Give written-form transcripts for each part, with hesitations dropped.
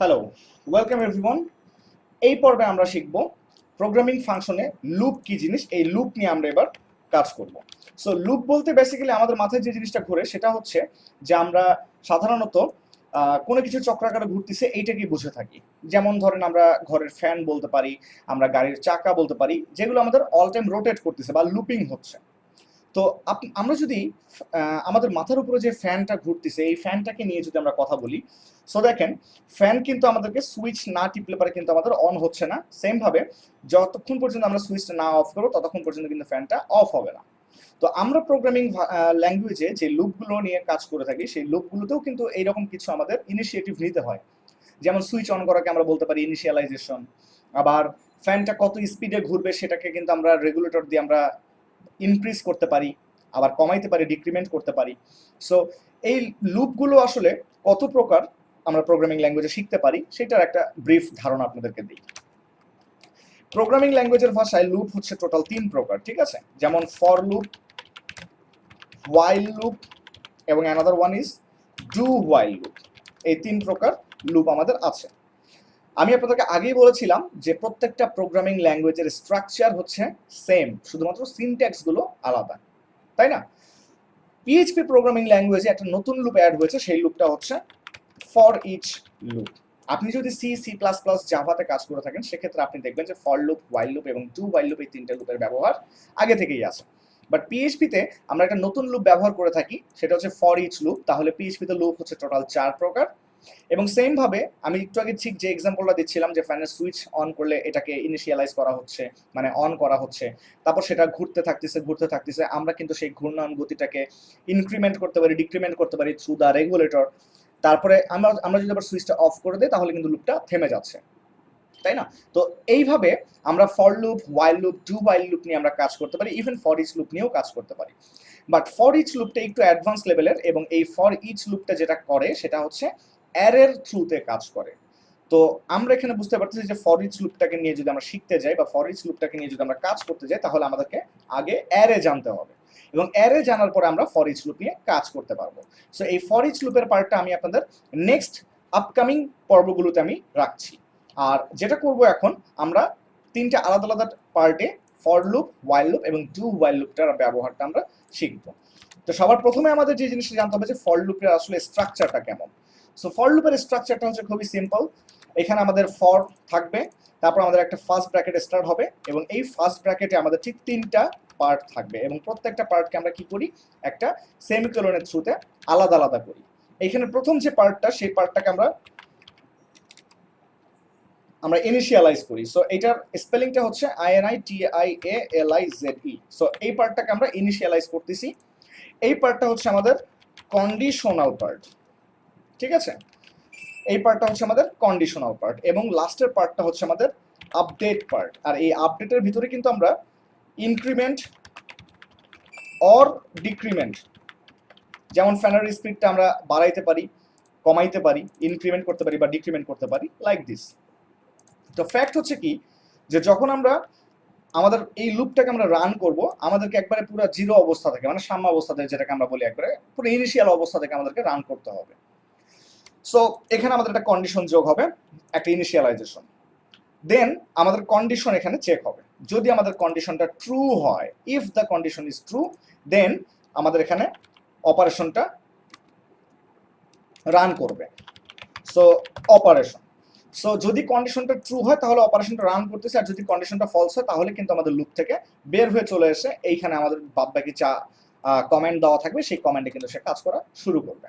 Hello, welcome everyone. এই পর্বে আমরা শিখব প্রোগ্রামিং ফাংশনে লুপ কি জিনিস। এই লুপ নিয়ে আমরা এবার কাজ করব। সো লুপ বলতে বেসিক্যালি আমাদের মাথায় যে জিনিসটা ঘুরে সেটা হচ্ছে যে আমরা সাধারণত কোনো কিছু চক্রাকারে ঘুরতেছে এইটাকেই বুঝে থাকি। যেমন ধরেন আমরা ঘরের ফ্যান বলতে পারি, আমরা গাড়ির চাকা বলতে পারি, যেগুলো আমাদের অল টাইম রোটেট করতেছে বা লুপিং হচ্ছে। তো আমরা যদি আমাদের মাথার উপরে যে ফ্যানটা ঘুরতেছে এই ফ্যানটাকে নিয়ে যদি আমরা কথা বলি, সো দেখেন ফ্যান কিন্তু আমাদেরকে সুইচ না টিপলে পারে কিন্তু আমাদের অন হচ্ছে না। সেম ভাবে যতক্ষণ পর্যন্ত আমরা সুইচটা না অফ করবো ততক্ষণ পর্যন্ত কিন্তু ফ্যানটা অফ হবে না। তো আমরা প্রোগ্রামিং ল্যাঙ্গুয়েজে যে লুপগুলো নিয়ে কাজ করে থাকি সেই লুপগুলোতেও কিন্তু এইরকম কিছু আমাদের ইনিশিয়েটিভ নিতে হয়। যেমন সুইচ অন করাকে আমরা বলতে পারি ইনিশিয়ালাইজেশন। আবার ফ্যানটা কত স্পিডে ঘুরবে সেটাকে কিন্তু আমরা রেগুলেটর দিয়ে আমরা ইনক্রিজ করতে পারি, আবার কমাইতে পারি, ডিক্রিমেন্ট করতে পারি। সো এই লুপগুলো আসলে কত প্রকার আমরা প্রোগ্রামিং ল্যাঙ্গুয়েজে শিখতে পারি সেটার একটা ব্রিফ ধারণা আপনাদেরকে দিই। প্রোগ্রামিং ল্যাঙ্গুয়েজের ভাষায় লুপ হচ্ছে টোটাল 3 প্রকার, ঠিক আছে? যেমন ফর লুপ, হোয়াইল লুপ এবং another one is do while loop. এই 3 প্রকার লুপ আমাদের আছে। আমি আপনাদেরকে আগেই বলেছিলাম যে প্রত্যেকটা প্রোগ্রামিং ল্যাঙ্গুয়েজের স্ট্রাকচার হচ্ছে সেম, শুধুমাত্র সিনট্যাক্স গুলো আলাদা, তাই না? পিএইচপি প্রোগ্রামিং ল্যাঙ্গুয়েজে একটা নতুন লুপ অ্যাড হয়েছে, সেই লুপটা হচ্ছে ফর ইচ লুপ। আপনি যদি সি সি প্লাস প্লাস জাভাতে কাজ করে থাকেন সেক্ষেত্রে আপনি দেখবেন যে ফর লুপ, হোয়াইল লুপ এবং ডু হোয়াইল লুপ এই 3টে লুপের ব্যবহার আগে থেকেই আছে। বাট পিএইচপিতে আমরা একটা নতুন লুপ ব্যবহার করে থাকি, সেটা হচ্ছে ফর ইচ লুপ। তাহলে পিএইচপিতে লুপ হচ্ছে টোটাল 4 প্রকার। এবং সেম ভাবে আমি একটু আগে ঠিক যে এক্সাম্পলটা দিচ্ছিলাম যে ফ্যানের সুইচ অন করলে এটাকে ইনিশিয়ালাইজ করা হচ্ছে, মানে অন করা হচ্ছে, তারপর সেটা ঘুরতে থাকতেছে, আমরা কিন্তু সেই ঘূর্ণয়ন গতিটাকে ইনক্রিমেন্ট করতে পারি, ডিক্রিমেন্ট করতে পারি থ্রু দ্য রেগুলেটর। তারপরে আমরা যদি আবার সুইচটা অফ করে দিই তাহলে কিন্তু লুপটা থেমে যাচ্ছে, তাই না? তো এইভাবে আমরা for loop, while loop, do while loop নিয়ে আমরা কাজ করতে পারি, ইভেন ফর ইচ লুপ নিয়েও কাজ করতে পারি। বাট ফর ইচ লুপটা একটু অ্যাডভান্স লেভেলের, এবং এই ফর ইচ লুপটা যেটা করে সেটা হচ্ছে অ্যারের থ্রুতে কাজ করে। তো আমরা এখানে বুঝতে পারতেছি যে ফর ইচ লুপটাকে নিয়ে যদি আমরা শিখতে যাই বা ফর ইচ লুপটাকে নিয়ে যদি আমরা কাজ করতে যাই তাহলে আমাদেরকে আগে অ্যারে জানতে হবে, এবং অ্যারে জানার পরে আমরা ফর ইচ লুপ নিয়ে কাজ করতে পারবো। সো এই ফর ইচ লুপের পার্টটা আমি আপনাদের নেক্সট আপকামিং পর্বগুলোতে আমি রাখছি। আর যেটা করব এখন, আমরা 3টে আলাদা আলাদা পার্টে ফর লুপ, হোয়াইল লুপ এবং ডু হোয়াইল লুপটার ব্যবহারটা আমরা শিখব। তো সবার প্রথমে আমাদের যে জিনিসটা জানতে হবে যে ফর লুপের আসলে স্ট্রাকচারটা কেমন। সো ফর লুপের স্ট্রাকচারটা হচ্ছে খুবই সিম্পল। এখানে আমাদের ফর থাকবে, তারপর আমাদের একটা ফার্স্ট ব্র্যাকেট স্টার্ট হবে, এবং এই ফার্স্ট ব্র্যাকেটে আমাদের ঠিক 3টা পার্ট থাকবে, এবং প্রত্যেকটা পার্টকে আমরা কি করি, একটা সেমিকোলনের থ্রুতে আলাদা আলাদা করি। এইখানে প্রথম যে পার্টটা সেই পার্টটাকে আমরা ইনিশিয়ালাইজ করি। সো এটার স্পেলিংটা হচ্ছে INITIALIZE। সো এই পার্টটাকে আমরা ইনিশিয়ালাইজ করতেছি। এই পার্টটা হচ্ছে আমাদের কন্ডিশনাল পার্ট, ঠিক আছে? এই পার্টটা হচ্ছে আমাদের কন্ডিশনাল পার্ট, এবং লাস্টের পার্টটা হচ্ছে আমাদের আপডেট পার্ট। আর এই আপডেটের ভিতরে কিন্তু আমরা ইনক্রিমেন্ট অর ডিক্রিমেন্ট, যেমন ফ্যানের স্পিডটা আমরা বাড়াইতে পারি, কমাইতে পারি, ইনক্রিমেন্ট করতে পারি বা ডিক্রিমেন্ট করতে পারি, লাইক দিস। তো ফ্যাক্ট হচ্ছে কি, যে যখন আমরা আমাদের এই লুপটাকে আমরা রান করব, আমাদেরকে একবারে পুরো জিরো অবস্থা থেকে, মানে সাম্য অবস্থা থেকে, যেটাকে আমরা বলি একবারে পুরো ইনিশিয়াল অবস্থা থেকে আমাদেরকে রান করতে হবে। সো এখানে আমাদের একটা কন্ডিশন যোগ হবে, একটা ইনিশিয়ালাইজেশন। দেন আমাদের কন্ডিশন এখানে চেক হবে। যদি আমাদের কন্ডিশনটা ট্রু হয়, if the condition is true, then আমাদের এখানে অপারেশনটা রান করবে। সো অপারেশন, সো যদি কন্ডিশনটা ট্রু হয় তাহলে অপারেশনটা রান করতেছে, আর যদি কন্ডিশনটা ফলস হয় তাহলে কিন্তু আমাদের লুপ থেকে বের হয়ে চলে এসে এইখানে আমাদের বাদবাকি যা কমেন্ট দেওয়া থাকবে সেই কমেন্টে কিন্তু সে কাজ করা শুরু করবে।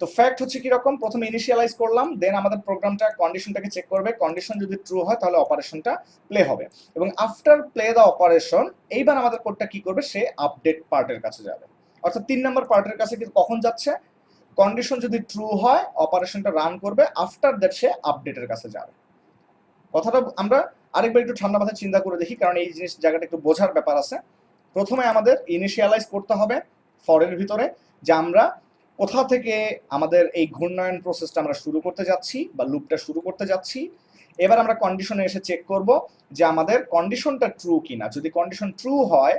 তো ফ্যাক্ট হচ্ছে কি রকম, প্রথমে ইনিশিয়ালাইজ করলাম, দেন আমাদের প্রোগ্রামটা কন্ডিশনটাকে চেক করবে, কন্ডিশন যদি ট্রু হয় তাহলে অপারেশনটা প্লে হবে, এবং আফটার প্লে দ্য অপারেশন এইবার আমাদের কোডটা কি করবে, সে আপডেট পার্টের কাছে যাবে। অর্থাৎ 3 নম্বর পার্টের কাছে কিন্তু কখন যাচ্ছে, কন্ডিশন যদি ট্রু হয় অপারেশনটা রান করবে, আফটার দ্যাট সে আপডেটের কাছে যাবে। কথাটা আমরা আরেকবার একটু ঠান্ডা মাথায় চিন্তা করে দেখি, কারণ এই জিনিস জায়গাটা একটু বোঝার ব্যাপার আছে। প্রথমে আমাদের ইনিশিয়ালাইজ করতে হবে ফরের ভিতরে যে আমরা কোথা থেকে আমাদের এই ঘূর্ণায়ন প্রসেসটা আমরা শুরু করতে যাচ্ছি বা লুপটা শুরু করতে যাচ্ছি। এবার আমরা কন্ডিশনে এসে চেক করব যে আমাদের কন্ডিশনটা ট্রু কিনা। যদি কন্ডিশন ট্রু হয়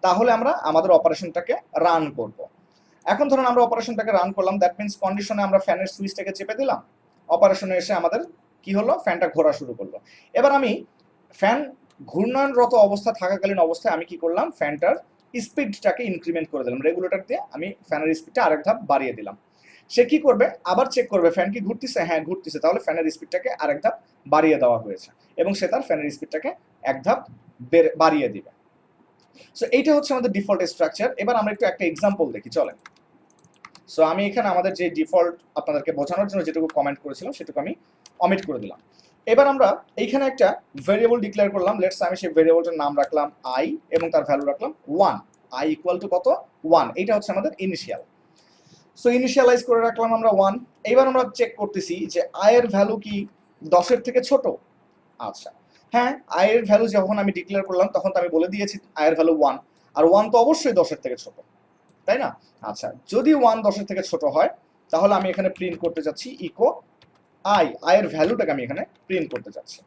তাহলে আমরা আমাদের অপারেশনটাকে রান করব। এখন ধরুন আমরা অপারেশনটাকে রান করলাম, দ্যাট মিন্স কন্ডিশনে আমরা ফ্যানের সুইচটাকে চেপে দিলাম, অপারেশনে এসে আমাদের কি হলো, ফ্যানটা ঘোরা শুরু করলো। এবার আমি ফ্যান ঘূর্ণায়নরত অবস্থা থাকাকালীন অবস্থায় আমি কি করলাম, ফ্যানটার স্পিডটাকে ইনক্রিমেন্ট করে দিলাম, রেগুলেটর দিয়ে আমি ফ্যানের স্পিডটা আরেক ধাপ বাড়িয়ে দিলাম। সে কি করবে, আবার চেক করবে ফ্যান কি ঘুরতেছে, হ্যাঁ ঘুরতেছে, তাহলে ফ্যানের স্পিডটাকে আরেক ধাপ বাড়িয়ে দেওয়া হয়েছে, এবং সে তার ফ্যানের স্পিডটাকে এক ধাপ বাড়িয়ে দিবে। সো এইটা হচ্ছে আমাদের ডিফল্ট স্ট্রাকচার। এবার আমরা একটু একটা এক্সাম্পল দেখি, চলেন। সো আমি এখানে আমাদের যে ডিফল্ট আপনাদেরকে বোঝানোর জন্য যেটুকু কমেন্ট করেছিলাম সেটুকু আমি অমিট করে দিলাম। এবার আমরা এইখানে একটা ভেরিয়েবল ডিক্লেয়ার করলাম। লেটস আমি সেই ভেরিয়েবলটার নাম রাখলাম আই এবং তার ভ্যালু রাখলাম 1। আই ইকুয়াল টু কত, 1। এইটা হচ্ছে আমাদের ইনিশিয়াল। সো ইনিশিয়ালাইজ করে রাখলাম আমরা 1। এইবার আমরা চেক করতেছি যে আয়ের ভ্যালু কি 10-এর থেকে ছোট। আচ্ছা, হ্যাঁ, আয়ের ভ্যালু যখন আমি ডিক্লেয়ার করলাম তখন তো আমি বলে দিয়েছি আয়ের ভ্যালু 1, আর 1 তো অবশ্যই 10-এর থেকে ছোট, তাই না? আচ্ছা, যদি 1 10-এর থেকে ছোট হয় তাহলে আমি এখানে প্রিন্ট করতে যাচ্ছি ইকো আয়ের ভ্যালুটাকে আমি এখানে প্রিন্ট করতে যাচ্ছি।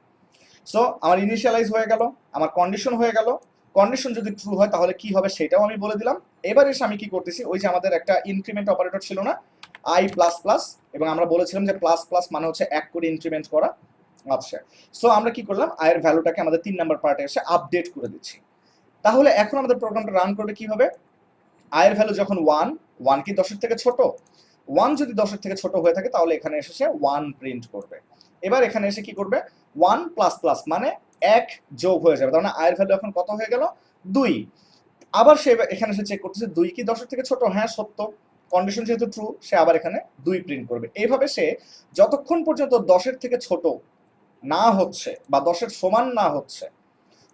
সো আমার ইনিশিয়ালাইজ হয়ে গেল, আমার কন্ডিশন হয়ে গেল। কন্ডিশন যদি ট্রু হয় তাহলে কি হবে সেটাও আমি বলে দিলাম। এবার এসে আমি কি করতেছি, ওই যে আমাদের একটা ইনক্রিমেন্ট অপারেটর ছিল না, আই প্লাস প্লাস, এবং আমরা বলেছিলাম যে প্লাস প্লাস মানে হচ্ছে এক করে ইনক্রিমেন্ট করা। আচ্ছা, সো আমরা কি করলাম, আয়ের ভ্যালুটাকে আমাদের 3 নাম্বার পার্টে এসে আপডেট করে দিচ্ছি। তাহলে এখন আমাদের প্রোগ্রামটা রান করবে কিভাবে, আয়ের ভ্যালু যখন 1 কি 10-এর থেকে ছোট, 1 যদি 10-এর থেকে ছোট হয়ে থাকে তাহলে এখানে এসে সে 1 প্রিন্ট করবে। এবার এখানে এসে কি করবে, 1 প্লাস প্লাস মানে 1 যোগ হয়ে যাবে, তার মানে আয়ের ভ্যালু এখন কত হয়ে গেল, 2। আবার সে এখানে এসে চেক করতেছে 2 কি 10-এর থেকে ছোট, হ্যাঁ সত্য, কন্ডিশন যেহেতু ট্রু, সে আবার এখানে 2 প্রিন্ট করবে। এইভাবে সে যতক্ষণ পর্যন্ত 10-এর থেকে ছোট না হচ্ছে বা 10-এর সমান না হচ্ছে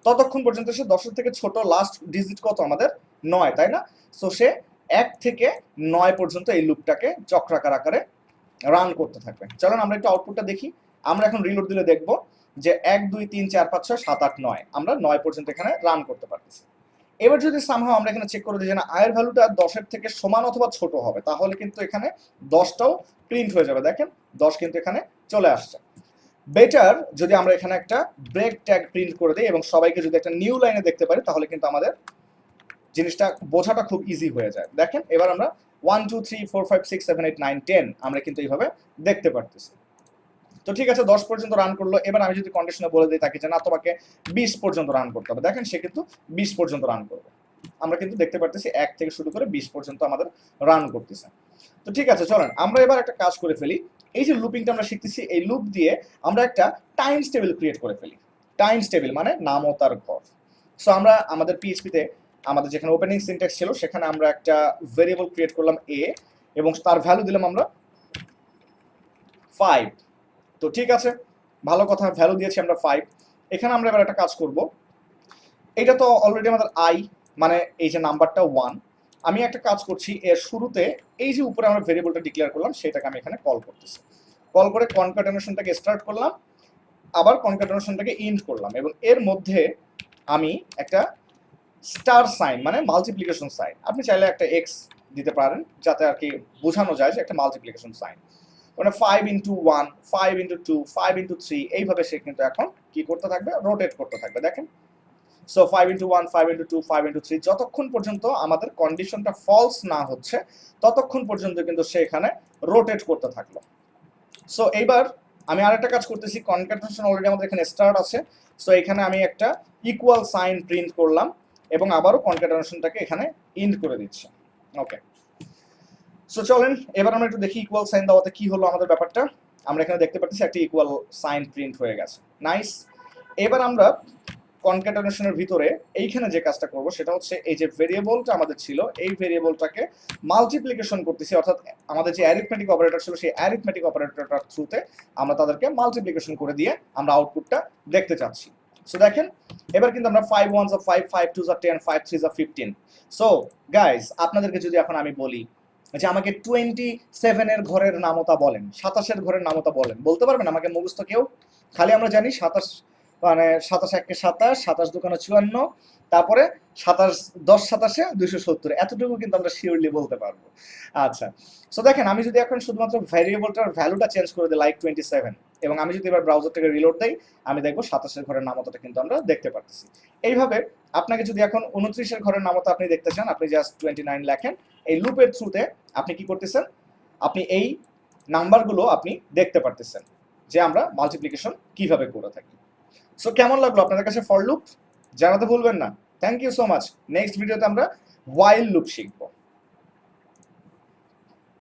ততক্ষণ পর্যন্ত সে 10-এর থেকে ছোট লাস্ট ডিজিট কত আমাদের 9, তাই না? সো সে 1 থেকে 9 পর্যন্ত এই লুপটাকে চক্রাকার আকারে রান করতে থাকবে। চলুন আমরা একটু আউটপুটটা দেখি। আমরা এখন রিলোড দিলে দেখব যে 1 2 3 4 5 6 7 8 9 আমরা 9 পর্যন্ত এখানে রান করতে পারতেছি। এবার যদি সামহাও আমরা এখানে চেক করে দিই যে না আয়ের ভ্যালুটা 10-এর থেকে সমান অথবা ছোট হবে, তাহলে কিন্তু এখানে 10টাও প্রিন্ট হয়ে যাবে। দেখেন 10 কিন্তু এখানে চলে আসছে। বেটার যদি আমরা এখানে একটা ব্রেক ট্যাগ প্রিন্ট করে দিই এবং সবাইকে যদি একটা নিউ লাইনে দেখতে পারি তাহলে কিন্তু আমাদের জিনিসটা বোঝাটা খুব ইজি হয়ে যায়। দেখেন এবার আমরা 1 2 3 4 5 6 7 8 9 10 আমরা কিন্তু এইভাবে দেখতে পারতেছি। তো ঠিক আছে, 10 পর্যন্ত রান করলো। এবার আমি যদি কন্ডিশনে বলে দিই তাকে যে না তোমাকে 20 পর্যন্ত রান করতে হবে, দেখেন সে কিন্তু 20 পর্যন্ত রান করবে। আমরা কিন্তু দেখতে পারতেছি 1 থেকে শুরু করে 20 পর্যন্ত আমাদের রান করতেছে। তো ঠিক আছে, চলেন আমরা এবার একটা কাজ করে ফেলি। এই যে লুপিংটা আমরা শিখতেছি, এই লুপ দিয়ে আমরা একটা টাইমস টেবিল ক্রিয়েট করে ফেলি। টাইমস টেবিল মানে নামতার ঘর। সো আমরা আমাদের পিএইচপিতে আমাদের যেখানে ওপেনিং সিনট্যাক্স ছিল সেখানে আমরা একটা ভেরিয়েবল ক্রিয়েট করলাম এ, এবং তার ভ্যালু দিলাম আমরা 5। তো ঠিক আছে, ভালো কথা, ভ্যালু দিয়েছি আমরা 5। এখানে আমরা এবার একটা কাজ করব। এটা তো অলরেডি আমাদের আই মানে এই যে নাম্বারটা 1। আমি একটা কাজ করছি, এর শুরুতে এই যে উপরে আমরা ভেরিয়েবলটা ডিক্লেয়ার করলাম সেটাকে আমি এখানে কল করতেছি। কল করে কনক্যাটেনেশনটাকে স্টার্ট করলাম, আবার কনক্যাটেনেশনটাকে ইন্ড করলাম, এবং এর মধ্যে আমি একটা স্টার সাইন মানে মাল্টিপ্লিকেশন সাইন, আপনি চাইলে একটা এক্স দিতে পারেন যাতে আর কি বোঝানো যায় যে একটা মাল্টিপ্লিকেশন সাইন, মানে 5 ইন্টু 1 5 ইন্টু 2 5 ইন্টু 3 এইভাবে সে কিন্তু এখন কি করতে থাকবে, রোটেট করতে থাকবে। দেখেন সো 5 ইন্টু 1 5 ইন্টু 2 5 ইন্টু 3 যতক্ষণ পর্যন্ত আমাদের কন্ডিশনটা ফলস না হচ্ছে ততক্ষণ পর্যন্ত কিন্তু সে এখানে রোটেট করতে থাকলো। সো এইবার আমি আরেকটা কাজ করতেছি, কনক্যাটেনেশন অলরেডি আমাদের এখানে স্টার্ট আছে। সো এখানে আমি একটা ইকুয়াল সাইন প্রিন্ট করলাম এবং আবারও কনক্যাটেনেশনটাকে এখানে ইন্ড করে দিচ্ছি। ওকে, সো চলেন এবার আমরা একটু দেখি ইকুয়াল সাইন দেওয়াতে কি হলো আমাদের ব্যাপারটা। আমরা এখানে দেখতে পাচ্ছি একটা ইকুয়াল সাইন প্রিন্ট হয়ে গেছে, নাইস। এবার আমরা কনক্যাটেনেশনের ভিতরে এইখানে যে কাজটা করব সেটা হচ্ছে এই যে ভেরিয়েবলটা আমাদের ছিল এই ভেরিয়েবলটাকে মাল্টিপ্লিকেশন করতেছি, অর্থাৎ আমাদের যে অ্যারিথমেটিক অপারেটর ছিল সেই অ্যারিথমেটিক অপারেটরটার থ্রুতে আমরা তাদেরকে মাল্টিপ্লিকেশন করে দিয়ে আমরা আউটপুটটা দেখতে চাচ্ছি। সো দেখেন এবার কিন্তু আমরা 5 1s are 5 5 2s are 10 5 3s are 15। So guys আপনাদেরকে যদি এখন আমি বলি যে আমাকে 27 এর ঘরের নামতা বলেন, 27 এর ঘরের নামতা বলেন, বলতে পারবেন আমাকে মুখস্থ কেউ? খালি আমরা জানি 27 মানে 27 1 27 27 2 54, তারপরে 27 10 27 270, এতটুকু কিন্তু আমরা শিওরলি বলতে পারবো। আচ্ছা, সো দেখেন আমি যদি এখন শুধুমাত্র ভ্যারিয়েবলটার ভ্যালুটা চেঞ্জ করে দিই লাইক 27, এবং আমি যদি এবার ব্রাউজারটাকে রিলোড দেই আমি দেখবো 27 এর ঘরের নামতাটা কিন্তু আমরা দেখতে পাচ্ছি। এইভাবে আপনাকে যদি এখন 29 এর ঘরের নামতা আপনি দেখতে চান, আপনি জাস্ট 29 লেখেন। এই লুপের থ্রুতে আপনি কি করতেছেন, আপনি এই নাম্বারগুলো আপনি দেখতে পারতেছেন যে আমরা মাল্টিপ্লিকেশন কিভাবে করে থাকি। সো কেমন লাগলো আপনাদের কাছে ফর লুপ? জানাতে ভুলবেন না। Thank you so much. Next ভিডিওতে আমরা হোয়াইল লুপ শিখবো।